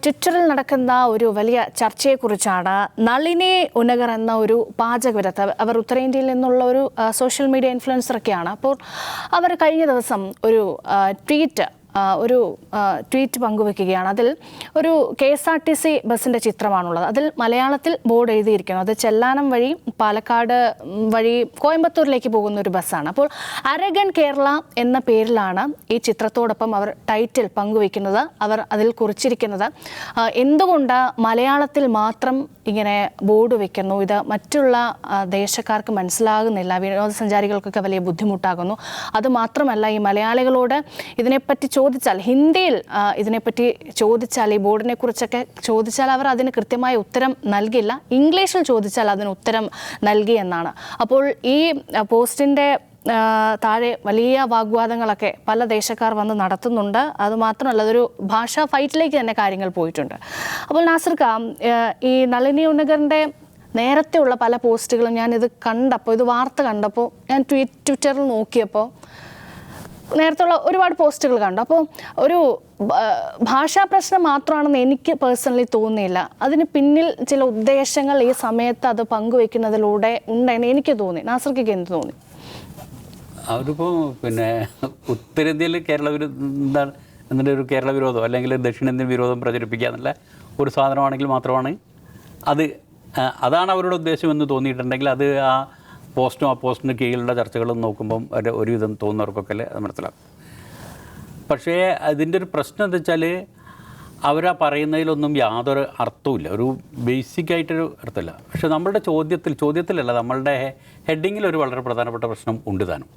ട്വിറ്ററിൽ നടക്കുന്ന ഒരു വലിയ ചർച്ചയെക്കുറിച്ചാണ്. നളിനി ഉനഗർ എന്ന ഒരു പാചക വിദഗ്ധ, അവർ ഉത്തരേന്ത്യയിൽ നിന്നുള്ള ഒരു സോഷ്യൽ മീഡിയ ഇൻഫ്ലുവൻസറൊക്കെയാണ്. അപ്പോൾ അവർ കഴിഞ്ഞ ദിവസം ഒരു ട്വീറ്റ് പങ്കുവെക്കുകയാണ്. അതിൽ ഒരു KSRTC ബസ്സിൻ്റെ ചിത്രമാണുള്ളത്. അതിൽ മലയാളത്തിൽ ബോർഡ് എഴുതിയിരിക്കുന്നു. അത് ചെല്ലാനം വഴി പാലക്കാട് വഴി കോയമ്പത്തൂരിലേക്ക് പോകുന്ന ഒരു ബസ്സാണ്. അപ്പോൾ അരഗൻ കേരള എന്ന പേരിലാണ് ഈ ചിത്രത്തോടൊപ്പം അവർ ടൈറ്റിൽ പങ്കുവെക്കുന്നത്. അവർ അതിൽ കുറിച്ചിരിക്കുന്നത് എന്തുകൊണ്ട് മലയാളത്തിൽ മാത്രം ഇങ്ങനെ ബോർഡ് വെക്കുന്നു, ഇത് മറ്റുള്ള ദേശക്കാർക്ക് മനസ്സിലാകുന്നില്ല, വിനോദസഞ്ചാരികൾക്കൊക്കെ വലിയ ബുദ്ധിമുട്ടാകുന്നു. അതുമാത്രമല്ല, ഈ മലയാളികളോട് ഇതിനെപ്പറ്റി ചോദിച്ചാൽ, ഹിന്ദിയിൽ ഇതിനെപ്പറ്റി ചോദിച്ചാൽ, ഈ ബോർഡിനെ കുറിച്ചൊക്കെ ചോദിച്ചാൽ അവർ അതിന് കൃത്യമായ ഉത്തരം നൽകില്ല. ഇംഗ്ലീഷിൽ ചോദിച്ചാൽ അതിന് ഉത്തരം നൽകി എന്നാണ്. അപ്പോൾ ഈ പോസ്റ്റിൻ്റെ താഴെ വലിയ വാഗ്വാദങ്ങളൊക്കെ പല ദേശക്കാർ വന്ന് നടത്തുന്നുണ്ട്. അതുമാത്രമല്ല, അതൊരു ഭാഷാ ഫൈറ്റിലേക്ക് തന്നെ കാര്യങ്ങൾ പോയിട്ടുണ്ട്. അപ്പോൾ നാസിർക്ക, ഈ നളിനി ഉനഗറിൻ്റെ നേരത്തെയുള്ള പല പോസ്റ്റുകളും ഞാനിത് കണ്ടപ്പോൾ, ഇത് വാർത്ത കണ്ടപ്പോൾ ഞാൻ ട്വിറ്ററിൽ നോക്കിയപ്പോൾ നേരത്തുള്ള ഒരുപാട് പോസ്റ്റുകൾ കണ്ടു. അപ്പോൾ ഒരു ഭാഷാ പ്രശ്നം മാത്രമാണെന്ന് എനിക്ക് പേഴ്സണലി തോന്നിയില്ല. അതിന് പിന്നിൽ ചില ഉദ്ദേശങ്ങൾ ഈ സമയത്ത് അത് പങ്കുവെക്കുന്നതിലൂടെ ഉണ്ടെന്ന് എനിക്ക് തോന്നി. നാസിർക്ക് എന്ത് തോന്നി? അവരിപ്പോൾ ഉത്തരേന്ത്യയിൽ എന്താണ് എന്നിട്ട് ഒരു കേരള വിരോധം അല്ലെങ്കിൽ ദക്ഷിണേന്ത്യൻ വിരോധം പ്രചരിപ്പിക്കുക എന്നുള്ള ഒരു സാധനമാണെങ്കിൽ മാത്രമാണ് അതാണ് അവരുടെ ഉദ്ദേശമെന്ന് തോന്നിയിട്ടുണ്ടെങ്കിൽ അത് ആ പോസ്റ്റിന് കീഴിലുള്ള ചർച്ചകളും നോക്കുമ്പം ഒരുവിധം തോന്നുന്നവർക്കൊക്കെ അത് മനസ്സിലാക്കും. പക്ഷേ അതിൻ്റെ ഒരു പ്രശ്നം എന്താ വെച്ചാൽ അവരാ പറയുന്നതിലൊന്നും യാതൊരു അർത്ഥവുമില്ല, ഒരു ബേസിക്കായിട്ടൊരു അർത്ഥമില്ല. പക്ഷെ നമ്മളുടെ ചോദ്യത്തിലല്ല, നമ്മളുടെ ഹെഡിങ്ങിൽ ഒരു വളരെ പ്രധാനപ്പെട്ട പ്രശ്നം ഉണ്ട് താനും.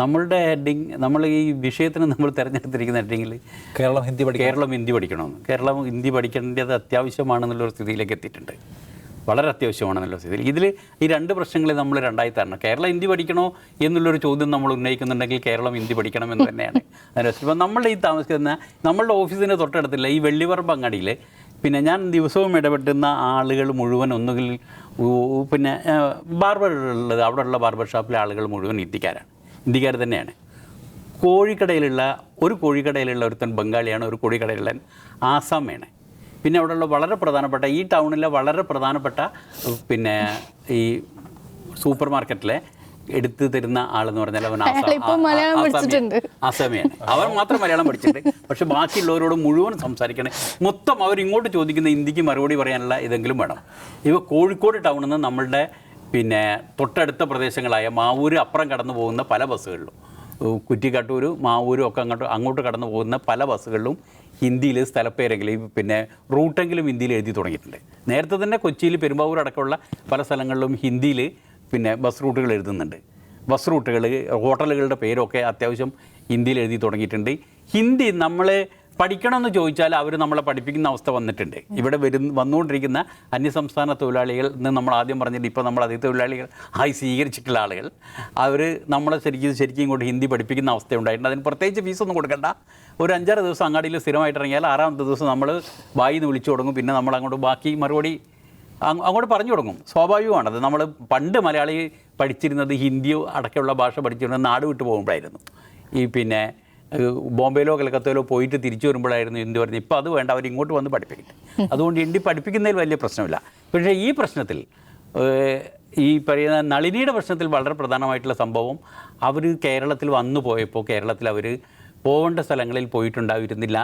നമ്മളുടെ ഹെഡിങ്, നമ്മൾ ഈ വിഷയത്തിന് നമ്മൾ തിരഞ്ഞെടുത്തിരിക്കുന്ന ഹെഡിങ്ങിൽ കേരളം ഹിന്ദി പഠിക്കണമെന്ന്, കേരളം ഹിന്ദി പഠിക്കേണ്ടത് അത്യാവശ്യമാണെന്നുള്ളൊരു സ്ഥിതിയിലേക്ക് എത്തിയിട്ടുണ്ട്. വളരെ അത്യാവശ്യമാണെന്നുള്ള സ്ഥിതിയിൽ ഇതിൽ ഈ രണ്ട് പ്രശ്നങ്ങളെ നമ്മൾ രണ്ടായി തരണം. കേരളം ഹിന്ദി പഠിക്കണോ എന്നുള്ളൊരു ചോദ്യം നമ്മൾ ഉന്നയിക്കുന്നുണ്ടെങ്കിൽ കേരളം ഹിന്ദി പഠിക്കണമെന്ന് തന്നെയാണ്. ഇപ്പം നമ്മൾ ഈ താമസിക്കുന്ന നമ്മളുടെ ഓഫീസിന് തൊട്ടടുത്തില്ല ഈ വെള്ളിപറമ്പ് അങ്ങാടിയിൽ ഞാൻ ദിവസവും ഇടപെട്ടുന്ന ആളുകൾ മുഴുവൻ ഒന്നുകിൽ ബാർബറുള്ളത്, അവിടെയുള്ള ബാർബർ ഷാപ്പിലെ ആളുകൾ മുഴുവൻ ഇന്ത്യക്കാർ തന്നെയാണ്. കോഴിക്കടയിലുള്ള ഒരുത്തൻ ബംഗാളിയാണ്, ഒരു കോഴിക്കടയിലുള്ള ആസാമാണ്. പിന്നെ അവിടെയുള്ള വളരെ പ്രധാനപ്പെട്ട ഈ ടൗണിലെ വളരെ പ്രധാനപ്പെട്ട ഈ സൂപ്പർ മാർക്കറ്റിലെ എടുത്തു തരുന്ന ആളെന്ന് പറഞ്ഞാൽ അവൻ ആസാമിയാണ്. അവൻ മാത്രം മലയാളം പഠിച്ചിട്ടുണ്ട്. പക്ഷെ ബാക്കിയുള്ളവരോട് മുഴുവൻ സംസാരിക്കണേ, മൊത്തം അവരിങ്ങോട്ട് ചോദിക്കുന്ന ഹിന്ദിക്ക് മറുപടി പറയാനുള്ള ഇതെങ്കിലും വേണം. കോഴിക്കോട് ടൗണിൽ നിന്ന് നമ്മളുടെ തൊട്ടടുത്ത പ്രദേശങ്ങളായ മാവൂര് അപ്പുറം കടന്നു പോകുന്ന പല ബസ്സുകളിലും, കുറ്റിക്കാട്ടൂർ മാവൂരും ഒക്കെ അങ്ങോട്ട് കടന്നു പോകുന്ന പല ബസ്സുകളിലും ഹിന്ദിയിൽ സ്ഥലപ്പേരെങ്കിലും റൂട്ടെങ്കിലും ഹിന്ദിയിൽ എഴുതി തുടങ്ങിയിട്ടുണ്ട്. നേരത്തെ തന്നെ കൊച്ചിയിൽ പെരുമ്പാവൂർ അടക്കമുള്ള പല സ്ഥലങ്ങളിലും ഹിന്ദിയിൽ ബസ് റൂട്ടുകൾ എഴുതുന്നുണ്ട്. ബസ് റൂട്ടുകൾ, ഹോട്ടലുകളുടെ പേരൊക്കെ അത്യാവശ്യം ഹിന്ദിയിൽ എഴുതി തുടങ്ങിയിട്ടുണ്ട്. ഹിന്ദി നമ്മൾ പഠിക്കണമെന്ന് ചോദിച്ചാൽ അവർ നമ്മളെ പഠിപ്പിക്കുന്ന അവസ്ഥ വന്നിട്ടുണ്ട്. ഇവിടെ വന്നുകൊണ്ടിരിക്കുന്ന അന്യസംസ്ഥാന തൊഴിലാളികൾ എന്ന് നമ്മൾ ആദ്യം പറഞ്ഞിട്ട് ഇപ്പോൾ നമ്മൾ അതേ തൊഴിലാളികൾ ആയി സ്വീകരിച്ചിട്ടുള്ള ആളുകൾ അവർ നമ്മളെ ശരിക്കും ഇങ്ങോട്ട് ഹിന്ദി പഠിപ്പിക്കുന്ന അവസ്ഥ ഉണ്ടായിട്ടുണ്ട്. അതിന് പ്രത്യേകിച്ച് ഫീസൊന്നും കൊടുക്കണ്ട. ഒരു 5-6 ദിവസം അങ്ങാടിയിൽ സ്ഥിരമായിട്ട് ഇറങ്ങിയാൽ 6ാമത്തെ ദിവസം നമ്മൾ വായിന്ന് വിളിച്ചു തുടങ്ങും. പിന്നെ നമ്മൾ അങ്ങോട്ട് ബാക്കി മറുപടി അങ്ങോട്ട് പറഞ്ഞു തുടങ്ങും. സ്വാഭാവികമാണത്. നമ്മൾ പണ്ട് മലയാളി പഠിച്ചിരുന്നത് ഹിന്ദിയോ അടക്കമുള്ള ഭാഷ പഠിച്ചിരുന്നത് നാട് വിട്ടു പോകുമ്പോഴായിരുന്നു. ഈ ബോംബെയിലോ കൽക്കത്തയിലോ പോയിട്ട് തിരിച്ചു വരുമ്പോഴായിരുന്നു ഹിന്ദി പറഞ്ഞത്. ഇപ്പോൾ അത് വേണ്ട, അവർ ഇങ്ങോട്ട് വന്ന് പഠിപ്പിക്കും. അതുകൊണ്ട് ഹിന്ദി പഠിപ്പിക്കുന്നതിൽ വലിയ പ്രശ്നമില്ല. പക്ഷേ ഈ പ്രശ്നത്തിൽ, ഈ പറയുന്ന നളിനിയുടെ പ്രശ്നത്തിൽ വളരെ പ്രധാനമായിട്ടുള്ള സംഭവം, അവർ കേരളത്തിൽ വന്നു പോയപ്പോൾ കേരളത്തിൽ അവർ പോകേണ്ട സ്ഥലങ്ങളിൽ പോയിട്ടുണ്ടായിരുന്നില്ല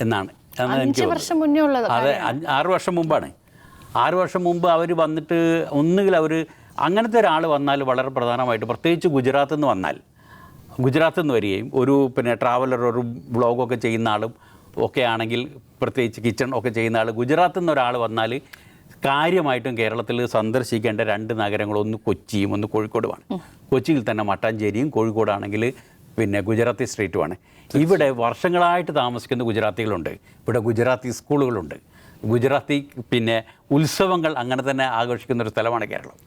എന്നാണ്. എനിക്ക് അതെ, 6 വർഷം മുമ്പാണ്. 6 വർഷം മുമ്പ് അവർ വന്നിട്ട് ഒന്നുകിൽ അവർ അങ്ങനത്തെ ഒരാൾ വന്നാൽ വളരെ പ്രധാനമായിട്ട്, പ്രത്യേകിച്ച് ഗുജറാത്തിൽ നിന്ന് വരികയും ഒരു ട്രാവലർ, ഒരു വ്ളോഗൊക്കെ ചെയ്യുന്ന ആളും ഒക്കെ ആണെങ്കിൽ, പ്രത്യേകിച്ച് കിച്ചൺ ഒക്കെ ചെയ്യുന്ന ആൾ, ഗുജറാത്തിൽ നിന്ന് ഒരാൾ വന്നാൽ കാര്യമായിട്ടും കേരളത്തിൽ സന്ദർശിക്കേണ്ട 2 നഗരങ്ങൾ, ഒന്ന് കൊച്ചിയും ഒന്ന് കോഴിക്കോടുമാണ്. കൊച്ചിയിൽ തന്നെ മട്ടാഞ്ചേരിയും, കോഴിക്കോടാണെങ്കിൽ ഗുജറാത്തി സ്ട്രീറ്റുമാണ്. ഇവിടെ വർഷങ്ങളായിട്ട് താമസിക്കുന്ന ഗുജറാത്തികളുണ്ട്. ഇവിടെ ഗുജറാത്തി സ്കൂളുകളുണ്ട്. ഗുജറാത്തി ഉത്സവങ്ങൾ അങ്ങനെ തന്നെ ആഘോഷിക്കുന്നൊരു സ്ഥലമാണ് കേരളം.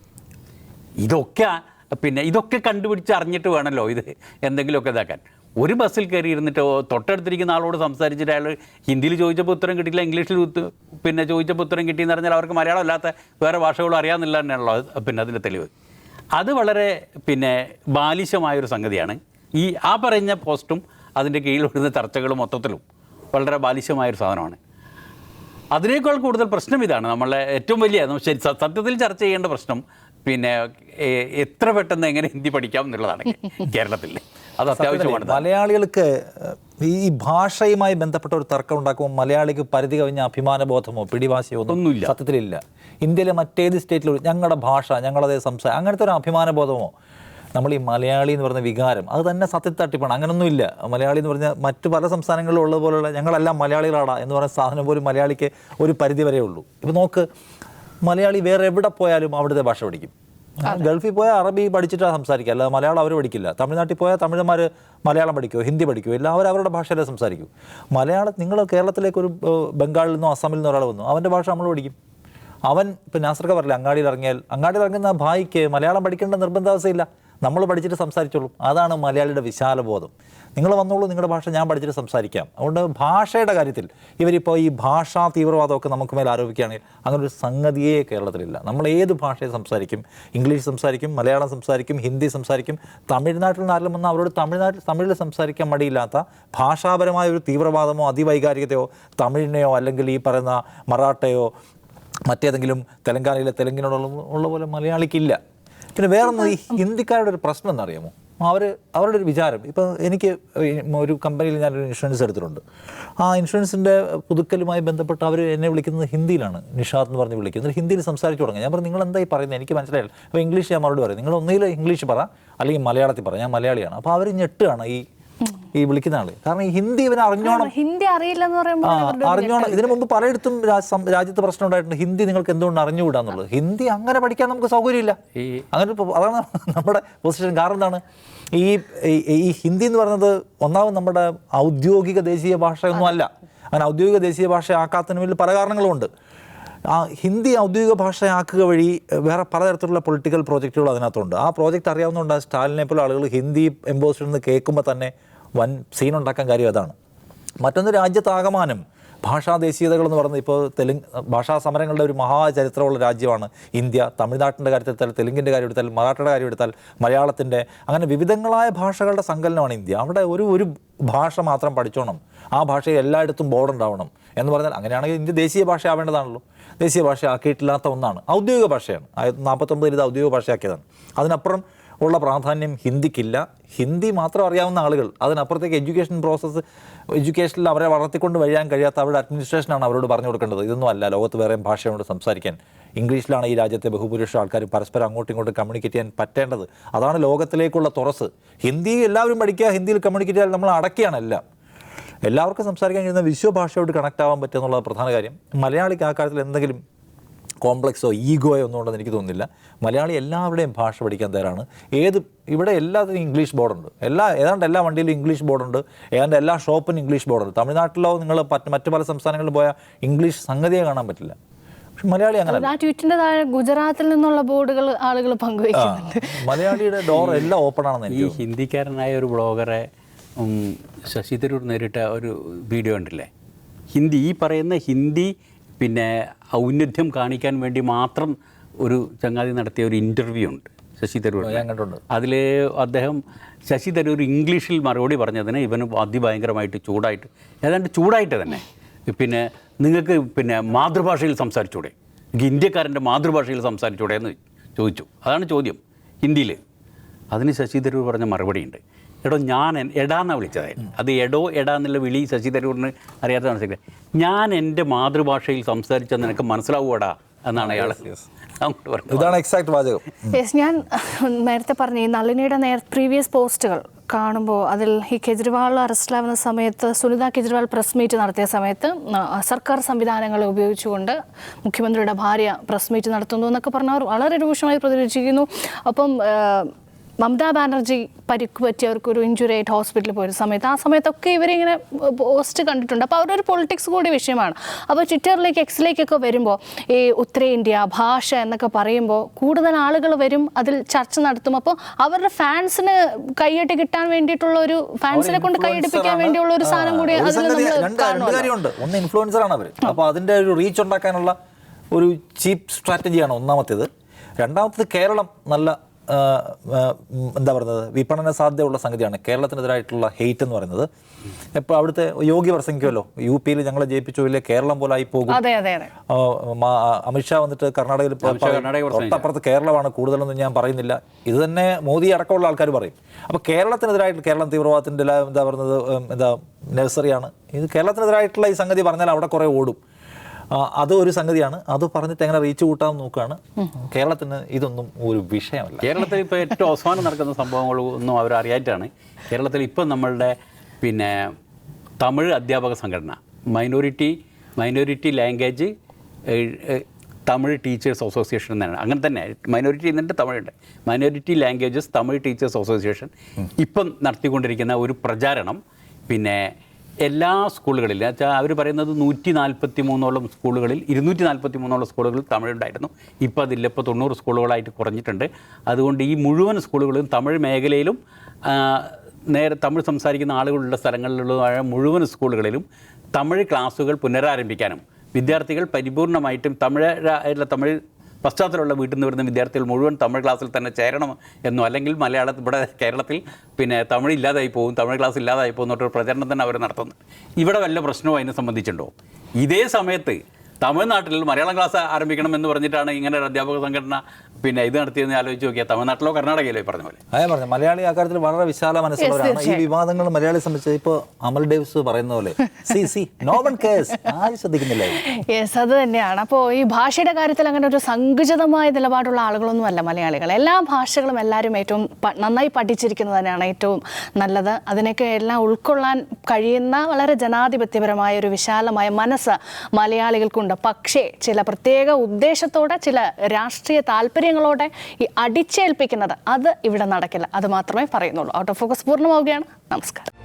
ഇതൊക്കെ കണ്ടുപിടിച്ച് അറിഞ്ഞിട്ട് വേണമല്ലോ ഇത് എന്തെങ്കിലുമൊക്കെ ഇതാക്കാൻ. ഒരു ബസ്സിൽ കയറി ഇരുന്നിട്ട് തൊട്ടടുത്തിരിക്കുന്ന ആളോട് സംസാരിച്ചിട്ട് അയാൾ ഹിന്ദിയിൽ ചോദിച്ചപ്പോൾ ഉത്തരം കിട്ടിയില്ല, ഇംഗ്ലീഷിൽ ചോദിച്ചപ്പോൾ ഉത്തരം കിട്ടിയെന്ന് പറഞ്ഞാൽ അവർക്ക് മലയാളം അല്ലാത്ത വേറെ ഭാഷകളും അറിയാമെന്നില്ല തന്നെയാണല്ലോ അതിൻ്റെ തെളിവ്. അത് വളരെ പിന്നെ ബാലിശമായൊരു സംഗതിയാണ്. ആ പറഞ്ഞ പോസ്റ്റും അതിൻ്റെ കീഴിൽ വരുന്ന ചർച്ചകളും മൊത്തത്തിലും വളരെ ബാലിശമായൊരു സാധനമാണ്. അതിനേക്കാൾ കൂടുതൽ പ്രശ്നം ഇതാണ്, നമ്മളെ ഏറ്റവും വലിയ സത്യത്തിൽ ചർച്ച ചെയ്യേണ്ട പ്രശ്നം പിന്നെ എത്ര പെട്ടെന്ന് എങ്ങനെ ഹിന്ദി പഠിക്കാം എന്നുള്ളതാണ് കേരളത്തിൽ. അത് അത്യാവശ്യമാണ്. മലയാളികൾക്ക് ഈ ഭാഷയുമായി ബന്ധപ്പെട്ട ഒരു തർക്കം ഉണ്ടാക്കുമ്പോൾ മലയാളിക്ക് പരിധി കവിഞ്ഞ അഭിമാനബോധമോ പിടിവാശിയോ ഒന്നുമില്ല, സത്യത്തിലില്ല. ഇന്ത്യയിലെ മറ്റേത് സ്റ്റേറ്റിലും ഞങ്ങളുടെ ഭാഷ, ഞങ്ങളതേ സംസാരം, അങ്ങനത്തെ ഒരു അഭിമാനബോധമോ നമ്മൾ ഈ മലയാളി എന്ന് പറയുന്ന വികാരം അത് തന്നെ സത്യത്തിൽ തട്ടിപ്പാണ്. അങ്ങനൊന്നുമില്ല. മലയാളി എന്ന് പറഞ്ഞാൽ മറ്റ് പല സംസ്ഥാനങ്ങളിലും ഉള്ളതുപോലുള്ള ഞങ്ങളെല്ലാം മലയാളികളാണ് എന്ന് പറയുന്ന സാധനം പോലും മലയാളിക്ക് ഒരു പരിധി വരെ ഉള്ളൂ. ഇപ്പോൾ നോക്ക്, മലയാളി വേറെ എവിടെ പോയാലും അവിടുത്തെ ഭാഷ പഠിക്കും. ഗൾഫിൽ പോയാൽ അറബി പഠിച്ചിട്ടാണ് സംസാരിക്കുക, അല്ലാതെ മലയാളം അവർ പഠിക്കില്ല. തമിഴ്നാട്ടിൽ പോയാൽ തമിഴന്മാർ മലയാളം പഠിക്കുമോ ഹിന്ദി പഠിക്കുമോ ഇല്ല, അവരവരുടെ ഭാഷയിലേ സംസാരിക്കൂ. മലയാളം നിങ്ങൾ കേരളത്തിലേക്ക് ഒരു ബംഗാളിൽ നിന്നോ അസമിൽ നിന്നോ ഒരാൾ വന്നു, അവൻ്റെ ഭാഷ നമ്മൾ പഠിക്കും. അവൻ ഇപ്പം നാസർക്ക പറഞ്ഞില്ല, അങ്ങാടിയിൽ ഇറങ്ങുന്ന ഭായിക്ക് മലയാളം പഠിക്കേണ്ട നിർബന്ധാവസ്ഥയില്ല, നമ്മൾ പഠിച്ചിട്ട് സംസാരിച്ചോളൂ. അതാണ് മലയാളിയുടെ വിശാലബോധം. നിങ്ങൾ വന്നോളൂ, നിങ്ങളുടെ ഭാഷ ഞാൻ പഠിച്ചിട്ട് സംസാരിക്കാം. അതുകൊണ്ട് ഭാഷയുടെ കാര്യത്തിൽ ഇവരിപ്പോൾ ഈ ഭാഷാ തീവ്രവാദമൊക്കെ നമുക്ക് മേൽ ആരോപിക്കുകയാണെങ്കിൽ അങ്ങനെ ഒരു സംഗതിയേ കേരളത്തിലില്ല. നമ്മൾ ഏത് ഭാഷയെ സംസാരിക്കും, ഇംഗ്ലീഷ് സംസാരിക്കും, മലയാളം സംസാരിക്കും, ഹിന്ദി സംസാരിക്കും. തമിഴ്നാട്ടിൽ നിന്ന് ആരെങ്കിലും വന്നാൽ അവരോട് തമിഴിൽ സംസാരിക്കാൻ മടിയില്ലാത്ത ഭാഷാപരമായ ഒരു തീവ്രവാദമോ അതിവൈകാരികതയോ തമിഴിനെയോ അല്ലെങ്കിൽ ഈ പറയുന്ന മറാഠയോ മറ്റേതെങ്കിലും തെലങ്കാനയിലെ തെലുങ്കിനോടുള്ള പോലെ മലയാളിക്കില്ല. പിന്നെ വേറൊന്നും, ഈ ഹിന്ദിക്കാരുടെ ഒരു പ്രശ്നം എന്നറിയാമോ, അവരുടെ ഒരു വിചാരം. ഇപ്പോൾ എനിക്ക് ഒരു കമ്പനിയിൽ ഞാനൊരു ഇൻഷുറൻസ് എടുത്തിട്ടുണ്ട്. ആ ഇൻഷുറൻസിൻ്റെ പുതുക്കലുമായി ബന്ധപ്പെട്ട് അവർ എന്നെ വിളിക്കുന്നത് ഹിന്ദിയിലാണ്, നിഷാദ് എന്ന് പറഞ്ഞ് വിളിക്കുന്നത്. ഹിന്ദിയിൽ സംസാരിച്ചു തുടങ്ങി. ഞാൻ പറഞ്ഞു, നിങ്ങൾ എന്തായി പറയുന്നത്, എനിക്ക് മനസ്സിലായില്ല. അപ്പോൾ ഇംഗ്ലീഷ് ഞാൻ മറുപടി പറയും, നിങ്ങൾ ഒന്നുകിൽ ഇംഗ്ലീഷ് പറ അല്ലെങ്കിൽ മലയാളത്തിൽ പറ, ഞാൻ മലയാളിയാണ്. അപ്പോൾ അവർ ഞെട്ടുകയാണ് ഈ വിളിക്കുന്ന ആള്. കാരണം ഈ ഹിന്ദി ഇവനെ അറിഞ്ഞോണം, ഹിന്ദി അറിയില്ലെന്ന് പറയുമ്പോൾ അറിഞ്ഞോണം. ഇതിനു മുമ്പ് പലയിടത്തും രാജ്യത്ത് പ്രശ്നം ഉണ്ടായിട്ടുണ്ട്, ഹിന്ദി നിങ്ങൾക്ക് എന്തുകൊണ്ട് അറിഞ്ഞുകൂടാന്നുള്ളത്. ഹിന്ദി അങ്ങനെ പഠിക്കാൻ നമുക്ക് സൗകര്യമില്ല. അങ്ങനെ അതാണ് നമ്മുടെ പൊസിഷൻ. കാരണം എന്താണ്, ഈ ഹിന്ദി എന്ന് പറയുന്നത് ഒന്നാമത് നമ്മുടെ ഔദ്യോഗിക ദേശീയ ഭാഷയൊന്നും അല്ല. അങ്ങനെ ഔദ്യോഗിക ദേശീയ ഭാഷ ആക്കാത്തതിന് വേണ്ടി പല കാരണങ്ങളുമുണ്ട്. ഹിന്ദി ഔദ്യോഗിക ഭാഷയാക്കുക വഴി വേറെ പലതരത്തിലുള്ള പൊളിറ്റിക്കൽ പ്രോജക്റ്റുകൾ അതിനകത്തുണ്ട്. ആ പ്രോജക്റ്റ് അറിയാവുന്നതുകൊണ്ട് സ്റ്റാലിനെ പോലെ ആളുകൾ ഹിന്ദി എംബോസിഡർ എന്ന് കേൾക്കുമ്പോൾ തന്നെ വൻ സീനുണ്ടാക്കാൻ കാര്യം അതാണ്. മറ്റൊന്ന്, രാജ്യത്താകമാനം ഭാഷാ ദേശീയതകളെന്ന് പറയുന്നത് ഇപ്പോൾ ഭാഷാ സമരങ്ങളുടെ ഒരു മഹാചരിത്രമുള്ള രാജ്യമാണ് ഇന്ത്യ. തമിഴ്നാട്ടിൻ്റെ കാര്യത്തിൽ, തെലുങ്കിൻ്റെ കാര്യം എടുത്താൽ, മറാഠയുടെ കാര്യം എടുത്താൽ, മലയാളത്തിൻ്റെ, അങ്ങനെ വിവിധങ്ങളായ ഭാഷകളുടെ സങ്കലനമാണ് ഇന്ത്യ. അവിടെ ഒരു ഭാഷ മാത്രം പഠിച്ചോണം, ആ ഭാഷയിൽ എല്ലായിടത്തും ബോർഡ് ഉണ്ടാവണം എന്ന് പറഞ്ഞാൽ അങ്ങനെയാണെങ്കിൽ ഇന്ത്യ ദേശീയ ഭാഷ ആവേണ്ടതാണല്ലോ. ദേശീയ ഭാഷ ആക്കിയിട്ടില്ലാത്ത ഒന്നാണ്, ഔദ്യോഗിക ഭാഷയാണ്. 1949 ഇത് ഔദ്യോഗിക ഭാഷയാക്കിയതാണ്. അതിനപ്പുറം ഉള്ള പ്രാധാന്യം ഹിന്ദിക്കില്ല. ഹിന്ദി മാത്രം അറിയാവുന്ന ആളുകൾ, അതിനപ്പുറത്തേക്ക് എഡ്യൂക്കേഷനിൽ അവരെ വളർത്തിക്കൊണ്ട് വഴിയാൻ കഴിയാത്ത അവരുടെ അഡ്മിനിസ്ട്രേഷനാണ് അവരോട് പറഞ്ഞു കൊടുക്കേണ്ടത്. ഇതൊന്നും അല്ല, ലോകത്ത് വേറെ ഭാഷയോട് സംസാരിക്കാൻ ഇംഗ്ലീഷിലാണ് ഈ രാജ്യത്തെ ബഹുഭൂരിപക്ഷം ആൾക്കാർ പരസ്പരം അങ്ങോട്ടും ഇങ്ങോട്ടും കമ്മ്യൂണിക്കേറ്റ് ചെയ്യാൻ പറ്റേണ്ടത്. അതാണ് ലോകത്തിലേക്കുള്ള തുറസ്. ഹിന്ദി എല്ലാവരും പഠിക്കുക, ഹിന്ദിയിൽ കമ്മ്യൂണിക്കേറ്റ് ചെയ്യാൻ നമ്മൾ അടക്കുകയാണ് എല്ലാം. എല്ലാവർക്കും സംസാരിക്കാൻ കഴിയുന്ന വിശ്വഭാഷയോട് കണക്ട് ആവാൻ പറ്റുക എന്നുള്ള പ്രധാന കാര്യം. മലയാളിക്ക് ആ കാര്യത്തിൽ എന്തെങ്കിലും കോംപ്ലക്സോ ഈഗോയോ ഒന്നും ഉണ്ടെന്ന് എനിക്ക് തോന്നുന്നില്ല. മലയാളി എല്ലാവരുടെയും ഭാഷ പഠിക്കാൻ തയ്യാറാണ്. ഇവിടെ എല്ലാത്തിനും ഇംഗ്ലീഷ് ബോർഡുണ്ട്. ഏതാണ്ട് എല്ലാ വണ്ടിയിലും ഇംഗ്ലീഷ് ബോർഡുണ്ട്. ഏതാണ്ട് എല്ലാ ഷോപ്പിനും ഇംഗ്ലീഷ് ബോർഡുണ്ട്. തമിഴ്നാട്ടിലോ നിങ്ങൾ മറ്റു പല സംസ്ഥാനങ്ങളിലും പോയാൽ ഇംഗ്ലീഷ് സംഗതിയെ കാണാൻ പറ്റില്ല. പക്ഷെ മലയാളി അങ്ങനെ, ആ ട്വീറ്റിന്റെ താഴെ ഗുജറാത്തിൽ നിന്നുള്ള ബോർഡുകൾ ആളുകൾ പങ്കുവയ്ക്കുന്നുണ്ട്. മലയാളിയുടെ ഡോർ എല്ലാം ഓപ്പൺ ആണെന്ന്. ഈ ഹിന്ദിക്കാരനായ ഒരു ബ്ലോഗറെ ശശി തരൂർ നേരിട്ട ഒരു വീഡിയോ ഉണ്ടല്ലേ, ഈ പറയുന്ന ഹിന്ദി പിന്നെ ഔന്നത്യം കാണിക്കാൻ വേണ്ടി മാത്രം ഒരു ചങ്ങാതി നടത്തിയ ഒരു ഇൻ്റർവ്യൂ ഉണ്ട് ശശി തരൂർ. അതിൽ അദ്ദേഹം ശശി തരൂർ ഇംഗ്ലീഷിൽ മറുപടി പറഞ്ഞതിന് ഇവന് അതിഭയങ്കരമായിട്ട് ചൂടായിട്ട് തന്നെ പിന്നെ നിങ്ങൾക്ക് പിന്നെ മാതൃഭാഷയിൽ സംസാരിച്ചൂടെ, ഇന്ത്യക്കാരൻ്റെ മാതൃഭാഷയിൽ സംസാരിച്ചൂടെ എന്ന് ചോദിച്ചു. അതാണ് ചോദ്യം ഹിന്ദിയിൽ. അതിന് ശശി തരൂർ പറഞ്ഞ മറുപടിയുണ്ട്, എടാന്നാണ് വിളിച്ചതായിരുന്നു. അത് എടാ എന്നുള്ള വിളി ശശി തരൂരിന് അറിയാത്ത മനസ്സിലാക്കി. ഞാൻ എൻ്റെ മാതൃഭാഷയിൽ സംസാരിച്ചാൽ നിനക്ക് മനസ്സിലാവൂടാ എന്നാണ് അയാൾ അങ്ങോട്ട് പറഞ്ഞത്. ഇതാണ് എക്സാക്ട് വാചകം. ഞാൻ നേരത്തെ പറഞ്ഞ ഈ നളിനിയുടെ പ്രീവിയസ് പോസ്റ്റുകൾ കാണുമ്പോൾ അതിൽ ഈ കെജ്രിവാൾ അറസ്റ്റിലാവുന്ന സമയത്ത് സുനിത കെജ്രിവാൾ പ്രസ് മീറ്റ് നടത്തിയ സമയത്ത് സർക്കാർ സംവിധാനങ്ങളെ ഉപയോഗിച്ചുകൊണ്ട് മുഖ്യമന്ത്രിയുടെ ഭാര്യ പ്രസ് മീറ്റ് നടത്തുന്നു എന്നൊക്കെ പറഞ്ഞവർ വളരെ രൂക്ഷമായി പ്രതികരിച്ചിരിക്കുന്നു. അപ്പം മമതാ ബാനർജി പരിക്ക് പറ്റിയവർക്കൊരു ഇഞ്ചുറി ആയിട്ട് ഹോസ്പിറ്റലിൽ പോയ സമയത്ത് ആ സമയത്തൊക്കെ ഇവരിങ്ങനെ പോസ്റ്റ് കണ്ടിട്ടുണ്ട്. അപ്പോൾ അവരൊരു പൊളിറ്റിക്സ് കൂടി വിഷയമാണ്. അപ്പോൾ ട്വിറ്ററിലേക്ക് എക്സിലേക്കൊക്കെ വരുമ്പോൾ ഈ ഉത്തരേന്ത്യ ഭാഷ എന്നൊക്കെ പറയുമ്പോൾ കൂടുതൽ ആളുകൾ വരും, അതിൽ ചർച്ച നടത്തും. അപ്പോൾ അവരുടെ ഫാൻസിന് കൈയ്യടി കിട്ടാൻ വേണ്ടിയിട്ടുള്ള ഒരു, ഫാൻസിനെ കൊണ്ട് കൈയടിപ്പിക്കാൻ വേണ്ടിയുള്ള ഒരു സാധനം കൂടി അതിൽ നമ്മൾ കാണുന്നുണ്ട്. ഒന്ന് ഇൻഫ്ലുവൻസറാണ് അവർ. അപ്പോൾ അതിൻ്റെ ഒരു റീച്ച് ഉണ്ടാക്കാനുള്ള ഒരു ചീപ്പ് സ്ട്രാറ്റജിയാണ് ഒന്നാമത്തേത്. രണ്ടാമത്തേത്, കേരളം നല്ല എന്താ പറയുന്നത് വിപണന സാധ്യതയുള്ള സംഗതിയാണ് കേരളത്തിനെതിരായിട്ടുള്ള ഹെയ്റ്റ് എന്ന് പറയുന്നത്. ഇപ്പോൾ അവിടുത്തെ യോഗി പ്രസംഗിക്കുമല്ലോ, UP-യിൽ ഞങ്ങളെ ജയിപ്പിച്ചു ഇല്ലേ കേരളം പോലെ ആയി പോകും. അതെ അതെ അതെ. അമിത്ഷാ വന്നിട്ട് കർണാടകയിൽ തൊട്ടപ്പുറത്ത് കേരളമാണ് കൂടുതലൊന്നും ഞാൻ പറയുന്നില്ല. ഇത് തന്നെ മോദി അടക്കമുള്ള ആൾക്കാർ പറയും. അപ്പോൾ കേരളത്തിനെതിരായിട്ട് കേരളം തീവ്രവാദത്തിൻ്റെ എന്താ പറയുന്നത് നഴ്സറിയാണ്. ഇത് കേരളത്തിനെതിരായിട്ടുള്ള ഈ സംഗതി പറഞ്ഞാൽ അവിടെ കുറേ ഓടും. അത് ഒരു സംഗതിയാണ്. അത് പറഞ്ഞിട്ട് എങ്ങനെ റീച്ച് കൂട്ടാൻ നോക്കുകയാണ്. കേരളത്തിന് ഇതൊന്നും ഒരു വിഷയമല്ല. കേരളത്തിൽ ഇപ്പോൾ ഏറ്റവും അവസാനം നടക്കുന്ന സംഭവങ്ങളൊന്നും അവർ അറിയായിട്ടാണ്. കേരളത്തിൽ ഇപ്പം നമ്മളുടെ പിന്നെ തമിഴ് അധ്യാപക സംഘടന minority language Tamil teachers association എന്നാണ്. അങ്ങനെ തന്നെ മൈനോറിറ്റി എന്നിട്ട് തമിഴുണ്ട്. Minority languages Tamil teachers association ഇപ്പം നടത്തിക്കൊണ്ടിരിക്കുന്ന ഒരു പ്രചാരണം പിന്നെ എല്ലാ സ്കൂളുകളിലും വെച്ചാൽ അവർ പറയുന്നത് 143 സ്കൂളുകളിൽ 243 സ്കൂളുകളിൽ തമിഴുണ്ടായിരുന്നു. ഇപ്പോൾ അതില്ല, ഇപ്പോൾ 90 സ്കൂളുകളായിട്ട് കുറഞ്ഞിട്ടുണ്ട്. അതുകൊണ്ട് ഈ മുഴുവൻ സ്കൂളുകളും തമിഴ് മേഖലയിലും തമിഴ് സംസാരിക്കുന്ന ആളുകളുള്ള സ്ഥലങ്ങളിലുള്ളതായ മുഴുവൻ സ്കൂളുകളിലും തമിഴ് ക്ലാസ്സുകൾ പുനരാരംഭിക്കാനും വിദ്യാർത്ഥികൾ പരിപൂർണമായിട്ടും തമിഴ് പശ്ചാത്തലമുള്ള വീട്ടിൽ നിന്ന് വരുന്ന വിദ്യാർത്ഥികൾ മുഴുവൻ തമിഴ് ക്ലാസ്സിൽ തന്നെ ചേരണം എന്നോ, അല്ലെങ്കിൽ ഇവിടെ കേരളത്തിൽ പിന്നെ തമിഴ് ഇല്ലാതായി പോകും, തമിഴ് ക്ലാസ് ഇല്ലാതായി പോകും എന്നൊരു പ്രചരണം തന്നെ അവർ നടത്തുന്നു. ഇവിടെ വല്ല പ്രശ്നവും അതിനെ സംബന്ധിച്ചുണ്ടോ? ഇതേ സമയത്ത് തമിഴ്നാട്ടിൽ മലയാളം ക്ലാസ് ആരംഭിക്കണം എന്ന് പറഞ്ഞിട്ടാണ് ഇങ്ങനെ ഒരു അധ്യാപക സംഘടന പിന്നെ ഇത് നടത്തിയെന്ന് ആലോചിച്ച് നോക്കിയാൽ തമിഴ്നാട്ടിലോ കർണാടകയിലോ പറഞ്ഞ പോലെ. അതെ പറഞ്ഞു. മലയാളി അക്കാര്യത്തിൽ വളരെ വിശാല മനസ്സുള്ളവരാണ്. ഈ വിവാദങ്ങൾ മലയാളിയെ സംബന്ധിച്ച് ഇപ്പോൾ അമൽ ഡേവിസ് പറയുന്ന പോലെ നോ വൺ കെയർസ്, ആരും ശ്രദ്ധിക്കുന്നില്ല. യെസ്, അത് തന്നെയാണ്. അപ്പോൾ ഈ ഭാഷയുടെ കാര്യത്തിൽ അങ്ങനെ ഒരു സങ്കുചിതമായ നിലപാടുള്ള ആളുകളൊന്നും അല്ല മലയാളികൾ. എല്ലാ ഭാഷകളും എല്ലാവരും ഏറ്റവും നന്നായി പഠിച്ചിരിക്കുന്നത് തന്നെയാണ് ഏറ്റവും നല്ലത്. അതിനൊക്കെ എല്ലാം ഉൾക്കൊള്ളാൻ കഴിയുന്ന വളരെ ജനാധിപത്യപരമായ ഒരു വിശാലമായ മനസ്സ് മലയാളികൾക്കുണ്ട്. പക്ഷേ ചില പ്രത്യേക ഉദ്ദേശത്തോടെ ചില രാഷ്ട്രീയ താല്പര്യങ്ങളോടെ ഈ അടിച്ചേൽപ്പിക്കുന്നത് അത് ഇവിടെ നടക്കില്ല. അത് മാത്രമേ പറയുന്നുള്ളൂ. ഔട്ട് ഓഫ് ഫോക്കസ് പൂർണ്ണമാവുകയാണ്. നമസ്കാരം.